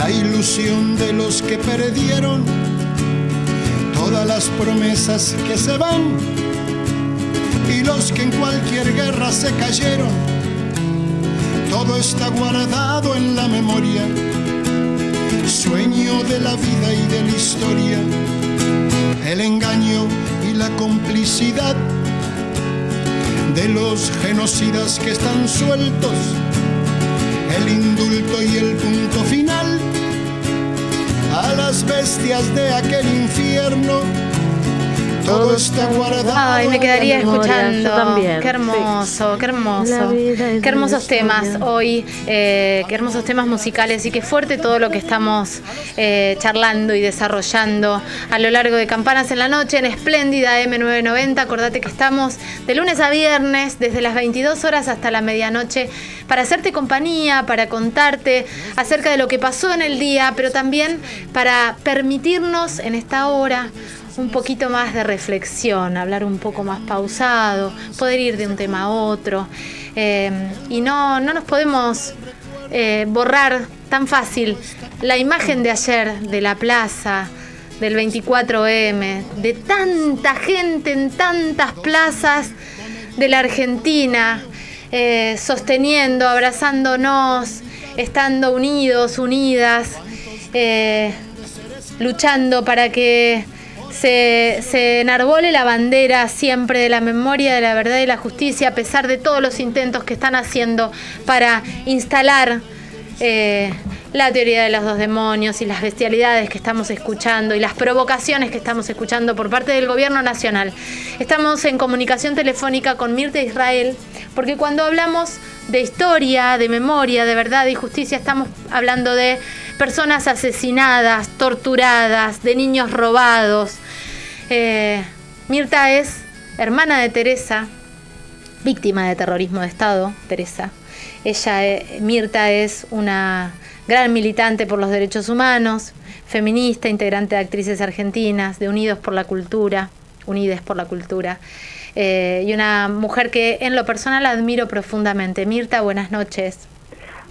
la ilusión de los que perdieron todas las promesas que se van, y los que en cualquier guerra se cayeron. Todo está guardado en la memoria, sueño de la vida y de la historia, el engaño y la complicidad de los genocidas que están sueltos, el indulto y el punto final a las bestias de aquel infierno. Todo está guardado. Ay, me quedaría escuchando. Yo también. Qué hermoso, sí. qué hermoso. Qué hermosos temas hoy, qué hermosos temas musicales, y qué fuerte todo lo que estamos charlando y desarrollando a lo largo de Campanas en la Noche en Espléndida M990. Acordate que estamos de lunes a viernes, desde las 22 horas hasta la medianoche, para hacerte compañía, para contarte acerca de lo que pasó en el día, pero también para permitirnos en esta hora un poquito más de reflexión, hablar un poco más pausado, poder ir de un tema a otro, y no nos podemos borrar tan fácil la imagen de ayer, de la plaza, del 24M, de tanta gente en tantas plazas de la Argentina, sosteniendo, abrazándonos, estando unidos, unidas, luchando para que se enarbole la bandera siempre de la memoria, de la verdad y la justicia, a pesar de todos los intentos que están haciendo para instalar la teoría de los dos demonios y las bestialidades que estamos escuchando y las provocaciones que estamos escuchando por parte del gobierno nacional. Estamos en comunicación telefónica con Mirta Israel, porque cuando hablamos de historia, de memoria, de verdad y justicia, estamos hablando de personas asesinadas, torturadas, de niños robados. Mirta es hermana de Teresa, víctima de terrorismo de Estado, Teresa. Mirta es una gran militante por los derechos humanos, feminista, integrante de Actrices Argentinas, de Unides por la Cultura, y una mujer que en lo personal admiro profundamente. Mirta, buenas noches.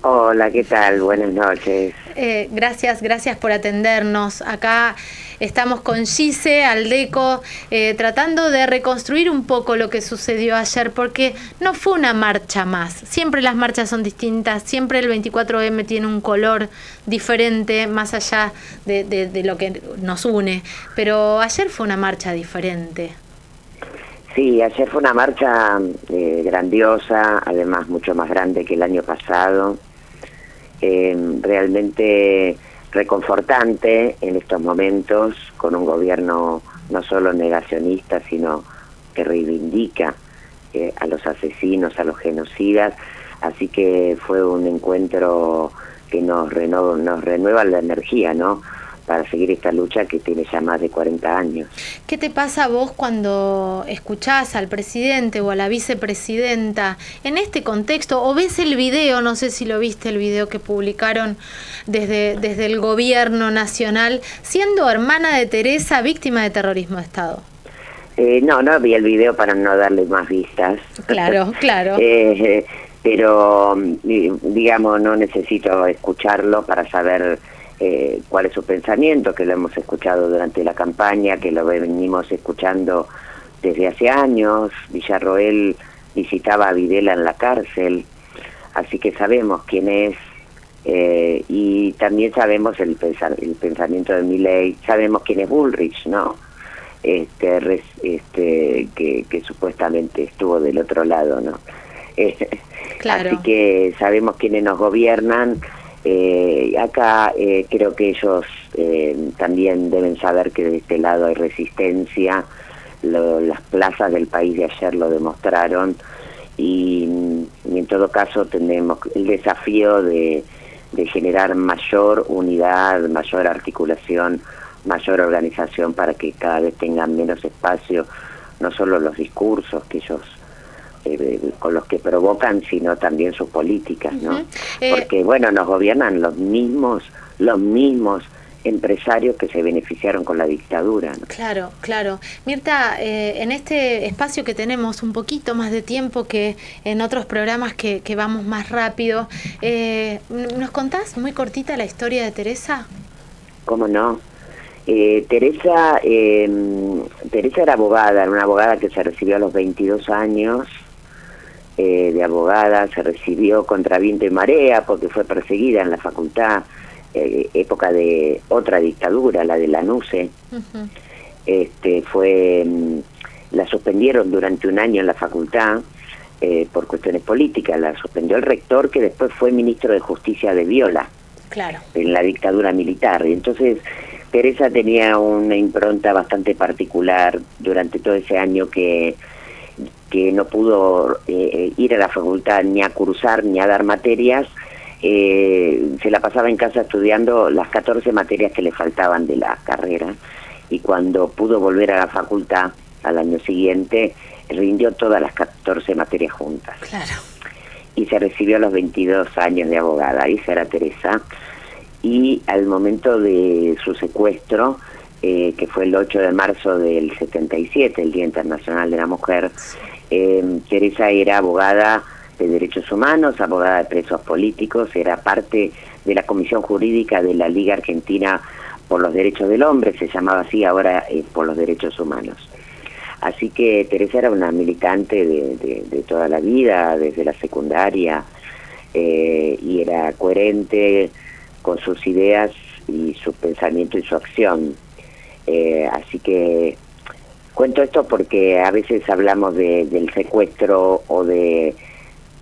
Hola, ¿qué tal? Buenas noches. Gracias por atendernos. Acá estamos con Gise Aldeco, tratando de reconstruir un poco lo que sucedió ayer, porque no fue una marcha más. Siempre las marchas son distintas, siempre el 24M tiene un color diferente, más allá de lo que nos une. Pero ayer fue una marcha diferente. Sí, ayer fue una marcha grandiosa, además mucho más grande que el año pasado. Realmente reconfortante en estos momentos, con un gobierno no solo negacionista, sino que reivindica a los asesinos, a los genocidas. Así que fue un encuentro que nos renueva la energía, ¿no?, para seguir esta lucha que tiene ya más de 40 años. ¿Qué te pasa a vos cuando escuchás al presidente o a la vicepresidenta en este contexto, o ves el video? No sé si lo viste, el video que publicaron desde el gobierno nacional, siendo hermana de Teresa, víctima de terrorismo de Estado. No vi el video para no darle más vistas. Claro. Pero, digamos, no necesito escucharlo para saber cuál es su pensamiento, que lo hemos escuchado durante la campaña, que lo venimos escuchando desde hace años. Villarroel visitaba a Videla en la cárcel, así que sabemos quién es, y también sabemos el pensamiento de Milei, sabemos quién es Bullrich, ¿no? Que supuestamente estuvo del otro lado, ¿no? Claro. Así que sabemos quiénes nos gobiernan. Acá creo que ellos también deben saber que de este lado hay resistencia. Las plazas del país de ayer lo demostraron, y en todo caso tenemos el desafío de generar mayor unidad, mayor articulación, mayor organización, para que cada vez tengan menos espacio, no solo los discursos que ellos con los que provocan, sino también sus políticas, ¿no? Porque, bueno, nos gobiernan los mismos empresarios que se beneficiaron con la dictadura, ¿no? Claro, claro. Mirta, en este espacio que tenemos un poquito más de tiempo que en otros programas que vamos más rápido, ¿nos contás muy cortita la historia de Teresa? ¿Cómo no? Teresa era abogada, era una abogada que se recibió a los 22 años de abogada, se recibió contra viento y marea porque fue perseguida en la facultad, época de otra dictadura, la de Lanuse. Uh-huh. La suspendieron durante un año en la facultad por cuestiones políticas, la suspendió el rector, que después fue ministro de Justicia de Viola, claro, en la dictadura militar. Y entonces Teresa tenía una impronta bastante particular durante todo ese año que no pudo ir a la facultad ni a cursar ni a dar materias. Se la pasaba en casa estudiando las 14 materias que le faltaban de la carrera, y cuando pudo volver a la facultad al año siguiente rindió todas las 14 materias juntas. Claro. Y se recibió a los 22 años de abogada. Esa era Teresa. Y al momento de su secuestro, que fue el 8 de marzo del 77, el Día Internacional de la Mujer, Teresa era abogada de derechos humanos, abogada de presos políticos, era parte de la comisión jurídica de la Liga Argentina por los Derechos del Hombre, se llamaba así, ahora por los derechos humanos. Así que Teresa era una militante de toda la vida, desde la secundaria, y era coherente con sus ideas y su pensamiento y su acción. Así que cuento esto porque a veces hablamos del secuestro o de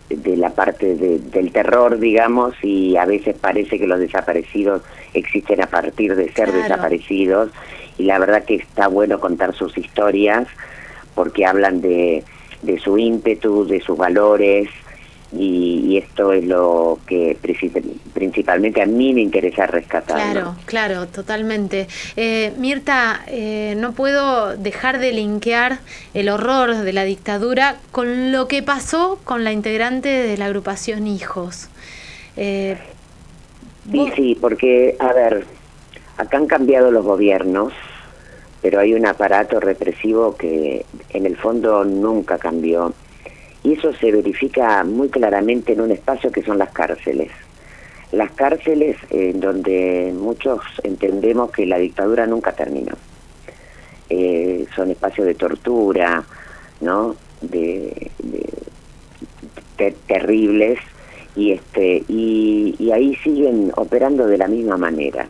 la parte del terror, digamos, y a veces parece que los desaparecidos existen a partir de ser desaparecidos, y la verdad que está bueno contar sus historias porque hablan de su ímpetu, de sus valores, y esto es lo que principalmente a mí me interesa rescatar. Claro, claro, totalmente. Mirta, no puedo dejar de linkear el horror de la dictadura con lo que pasó con la integrante de la agrupación Hijos. Sí, porque, a ver, acá han cambiado los gobiernos, pero hay un aparato represivo que en el fondo nunca cambió. Y eso se verifica muy claramente en un espacio que son las cárceles. Las cárceles donde muchos entendemos que la dictadura nunca terminó. Son espacios de tortura, ¿no? Terribles, y ahí siguen operando de la misma manera.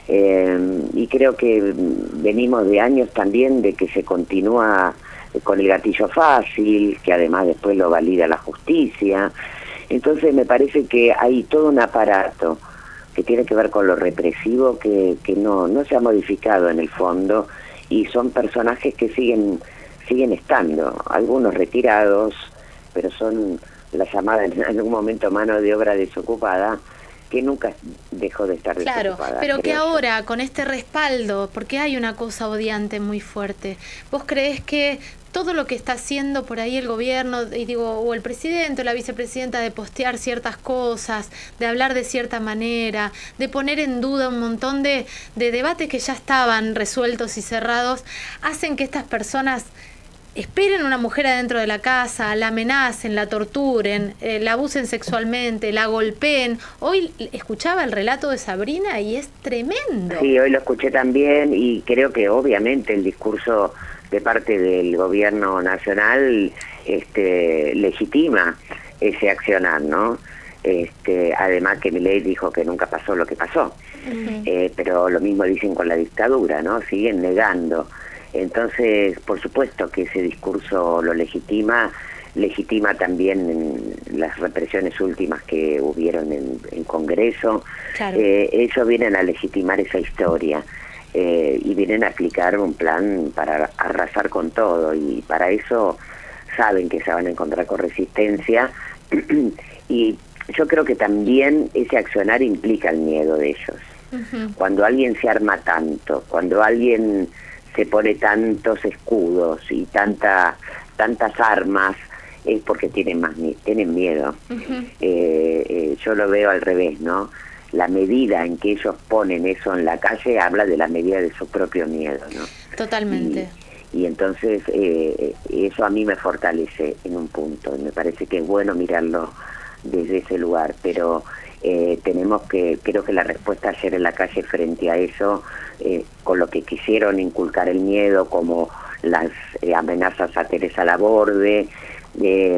Y creo que venimos de años también de que se continúa con el gatillo fácil, que además después lo valida la justicia. Entonces me parece que hay todo un aparato que tiene que ver con lo represivo que no se ha modificado en el fondo, y son personajes que siguen estando, algunos retirados, pero son la llamada en algún momento mano de obra desocupada, que nunca dejó de estar desocupada. Claro, pero que ahora, con este respaldo, porque hay una cosa odiante muy fuerte, ¿vos creés que todo lo que está haciendo por ahí el gobierno, o el presidente o la vicepresidenta, de postear ciertas cosas, de hablar de cierta manera, de poner en duda un montón de debates que ya estaban resueltos y cerrados, hacen que estas personas esperen a una mujer adentro de la casa, la amenacen, la torturen, la abusen sexualmente, la golpeen? Hoy escuchaba el relato de Sabrina y es tremendo. Sí, hoy lo escuché también, y creo que obviamente el discurso de parte del gobierno nacional legitima ese accionar, ¿no? Además que Milei dijo que nunca pasó lo que pasó. Uh-huh. Pero lo mismo dicen con la dictadura, ¿no? Siguen negando. Entonces, por supuesto que ese discurso lo legitima también las represiones últimas que hubieron en Congreso. Claro. Ellos vienen a legitimar esa historia, y vienen a aplicar un plan para arrasar con todo, y para eso saben que se van a encontrar con resistencia, y yo creo que también ese accionar implica el miedo de ellos. Uh-huh. Cuando alguien se arma tanto, cuando alguien se pone tantos escudos y tantas armas, es porque tienen miedo. Uh-huh. Yo lo veo al revés, ¿no? la medida en que ellos ponen eso en la calle habla de la medida de su propio miedo, ¿no? Totalmente. Y entonces eso a mí me fortalece en un punto, me parece que es bueno mirarlo desde ese lugar, pero creo que la respuesta ayer en la calle frente a eso, con lo que quisieron inculcar el miedo, como las amenazas a Teresa Laborde,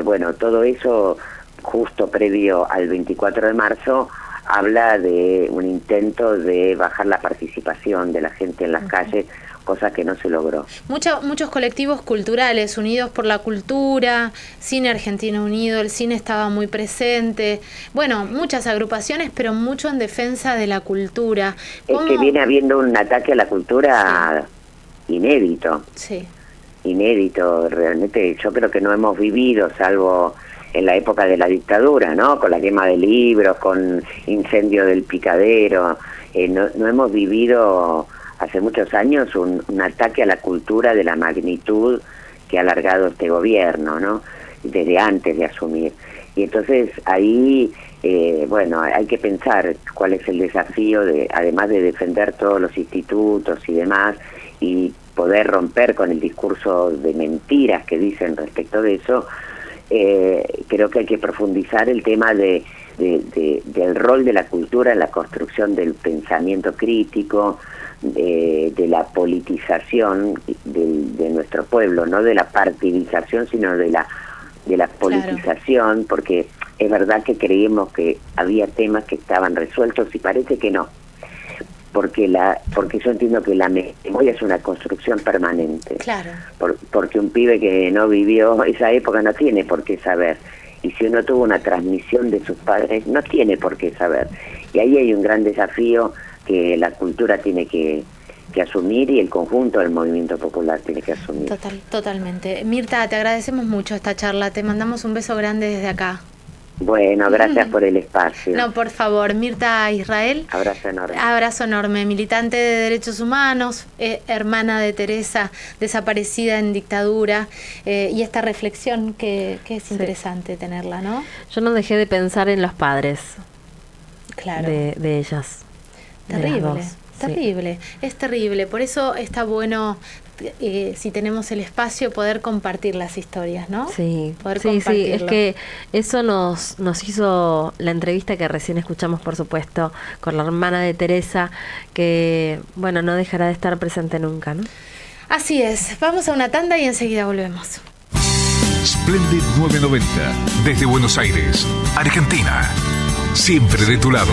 bueno, todo eso justo previo al 24 de marzo, habla de un intento de bajar la participación de la gente en las calles, cosa que no se logró. Muchos colectivos culturales, Unidos por la Cultura, Cine Argentino Unido, el cine estaba muy presente, bueno, muchas agrupaciones, pero mucho en defensa de la cultura. Es que viene habiendo un ataque a la cultura inédito. Sí. Inédito, realmente yo creo que no hemos vivido, salvo en la época de la dictadura, ¿no? Con la quema de libros, con incendio del Picadero, no hemos vivido hace muchos años un ataque a la cultura de la magnitud que ha alargado este gobierno, ¿no? Desde antes de asumir. Y entonces ahí, bueno, hay que pensar cuál es el desafío, además de defender todos los institutos y demás, y poder romper con el discurso de mentiras que dicen respecto de eso. Creo que hay que profundizar el tema del rol de la cultura en la construcción del pensamiento crítico, de la politización de nuestro pueblo, no de la partidización, sino de la politización, claro. Porque es verdad que creíamos que había temas que estaban resueltos y parece que no, porque yo entiendo que la memoria es una construcción permanente, claro. Porque un pibe que no vivió esa época no tiene por qué saber, y si uno tuvo una transmisión de sus padres no tiene por qué saber, y ahí hay un gran desafío que la cultura tiene que asumir y el conjunto del movimiento popular tiene que asumir. Totalmente. Mirta, te agradecemos mucho esta charla, te mandamos un beso grande desde acá. Bueno, gracias por el espacio. No, por favor. Mirta Israel. Abrazo enorme. Abrazo enorme. Militante de derechos humanos, hermana de Teresa, desaparecida en dictadura, y esta reflexión que es interesante tenerla, ¿no? Yo no dejé de pensar en los padres, claro, de ellas. Terrible, terrible, es terrible. Por eso está bueno, si tenemos el espacio, poder compartir las historias, ¿no? Sí, sí, es que eso nos hizo la entrevista que recién escuchamos, por supuesto, con la hermana de Teresa, que, bueno, no dejará de estar presente nunca, ¿no? Así es. Vamos a una tanda y enseguida volvemos. Splendid 990, desde Buenos Aires, Argentina. Siempre de tu lado.